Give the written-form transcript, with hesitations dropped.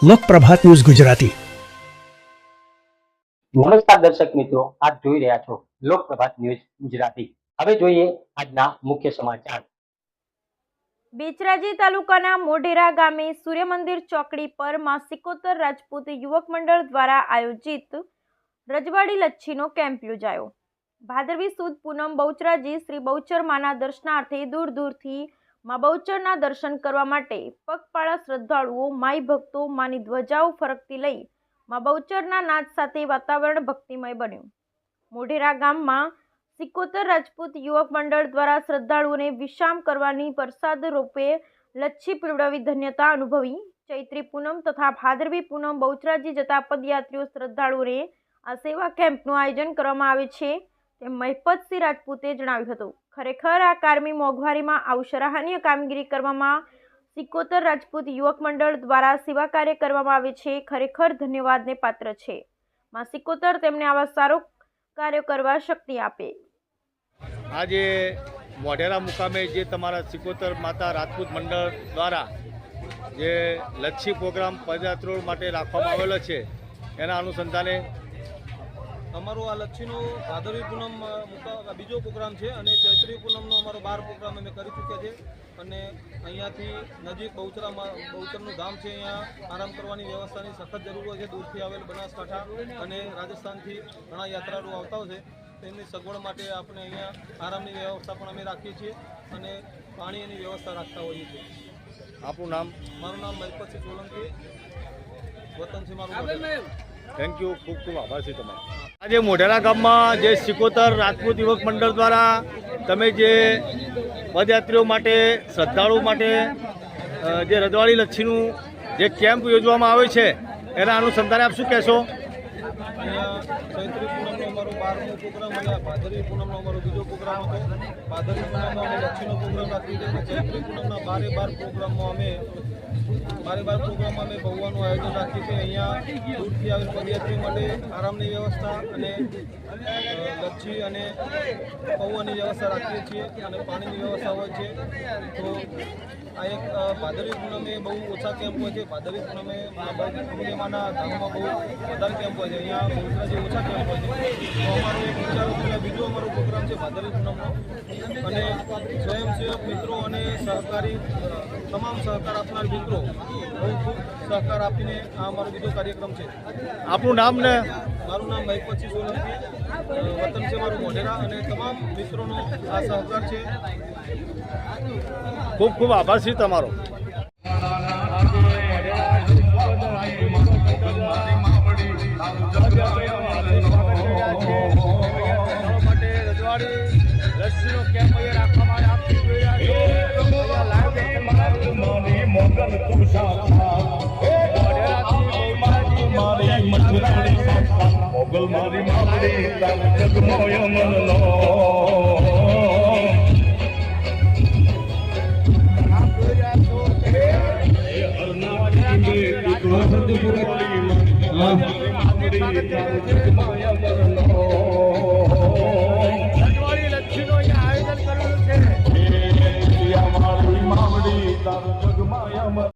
લોકપ્રભાત news Gujarati. નમસ્કાર દર્શક મિત્રો, આપ જોઈ રહ્યા છો લોકપ્રભાત ન્યૂઝ ગુજરાતી। હવે જોઈએ આજના મુખ્ય સમાચાર। બેચરાજી તાલુકાના મોઢેરા ગામે સૂર્ય મંદિર ચોકડી પર માં સિકોતર રાજપૂત યુવક મંડળ દ્વારા આયોજિત રજવાડી લચ્છીનો કેમ્પ યોજાયો। ભાદરવી સુદ પૂનમ બહુચરાજી શ્રી બહુચર માના દર્શનાર્થે દૂર દૂરથી માં બહુચરના દર્શન કરવા માટે પગપાળા શ્રદ્ધાળુઓ માઈ ભક્તો માની ધ્વજાઓ ફરકતી લઈ માં બહુચરના નાદ સાથે વાતાવરણ ભક્તિમય બન્યું। મોઢેરા ગામમાં સિકોતર રાજપૂત યુવક મંડળ દ્વારા શ્રદ્ધાળુઓને વિશ્રામ કરવાની પ્રસાદ રૂપે લચ્છી પીવડાવી ધન્યતા અનુભવી। ચૈત્રી પૂનમ તથા ભાદરવી પૂનમ બહુચરાજી જતા પદયાત્રીઓ શ્રદ્ધાળુઓને આ સેવા કેમ્પનું આયોજન કરવામાં આવે છે તેમ મહિપતસિંહ રાજપૂતે જણાવ્યું હતું। ખરેખર આ કારમી મોંઘવારીમાં આવું સરાહનીય કામગીરી કરવામાં સિકોતર રાજપૂત યુવક મંડળ દ્વારા સેવા કાર્ય કરવામાં આવે છે, ખરેખર ધન્યવાદને પાત્ર છે। માં સિકોતર તેમને આવા સારો કાર્ય કરવા શક્તિ આપે। આજે મોઢેરા મુકામે જે તમારા સિકોતર માતા રાજપૂત મંડળ દ્વારા જે લચ્છી પ્રોગ્રામ પદયાત્રીઓ માટે રાખવામાં આવેલો છે એના અનુસંધાને અમારો આ લચ્છીનો ભાદરવી પૂનમ બીજો પ્રોગ્રામ છે અને ચૈત્રી પૂનમનો અમારો 12 પ્રોગ્રામ અમે કરી ચૂક્યા છે અને અહીંયાથી નજીક બહુચરનું ગામ છે। અહીંયા આરામ કરવાની વ્યવસ્થાની સખત જરૂર હોય છે। દૂરથી આવેલ બનાસકાંઠા અને રાજસ્થાનથી ઘણા યાત્રાળુઓ આવતા હોય છે, તેમની સગવડ માટે આપણે અહીંયા આરામની વ્યવસ્થા પણ અમે રાખીએ છીએ અને પાણીની વ્યવસ્થા રાખતા હોઈએ છીએ। આપનું નામ? મારું નામ મહિપતસિંહ સોલંકી, વતન છે મારું। થેન્ક યુ, ખૂબ ખૂબ આભાર છે તમારો। આજે મોઢેરા ગામમાં જે સિકોતર રાજપૂત યુવક મંડળ દ્વારા તમે જે પદયાત્રીઓ માટે શ્રદ્ધાળુઓ માટે જે રજવાડી લચ્છીનું જે કેમ્પ યોજવામાં આવે છે એના અનુસંધાને આપ શું કહેશો? અહીંયા ચૈત્રી પૂનમનો અમારો 12મો પ્રોગ્રામ અને ભાદરવી પૂનમનો અમારો બીજો પ્રોગ્રામ હતો। ભાદરવી પૂનમમાં અમે લચ્છીનો પ્રોગ્રામ રાખ્યો છે। ચૈત્રી પૂનમના 12 પ્રોગ્રામમાં અમે પૌવાનું આયોજન રાખીએ છીએ। અહીંયા દૂરથી આવેલ પદયાત્રીઓ માટે આરામની વ્યવસ્થા અને લચ્છી અને પૌવાની વ્યવસ્થા રાખીએ છીએ અને પાણીની વ્યવસ્થા હોય છે। તો આ એક ભાદરવી પૂનમે બહુ ઓછા કેમ્પ હોય છે। ભાદરવી પૂનમે પૂર્ણિમાના ધામમાં બહુ વધારે કેમ્પ હોય છે, અહીંયા બહુચરાજી ઓછા કેમ્પ હોય છે। તો અમારો એક બીજો અમારો પ્રોગ્રામ છે ભાદરવી પૂનમનો અને સ્વયંસેવક મિત્રો અને સહકારી તમામ સહકાર આપનાર મિત્રો બહુ ખૂબ સહકાર આપીને આ અમારો બીજો કાર્યક્રમ છે। આપનું નામ ને? મારું નામ મહિપતસિંહ સોલંકી, વતન છે મારું મોઢેરા અને તમામ મિત્રોનો આ સહકાર છે। ખૂબ ખૂબ આભાર છે તમારો। મોગલ મારી મામડી જગમોય મનનો રજવાડી લચ્છીનું આયોજન કરેલું છે। મારી મામડી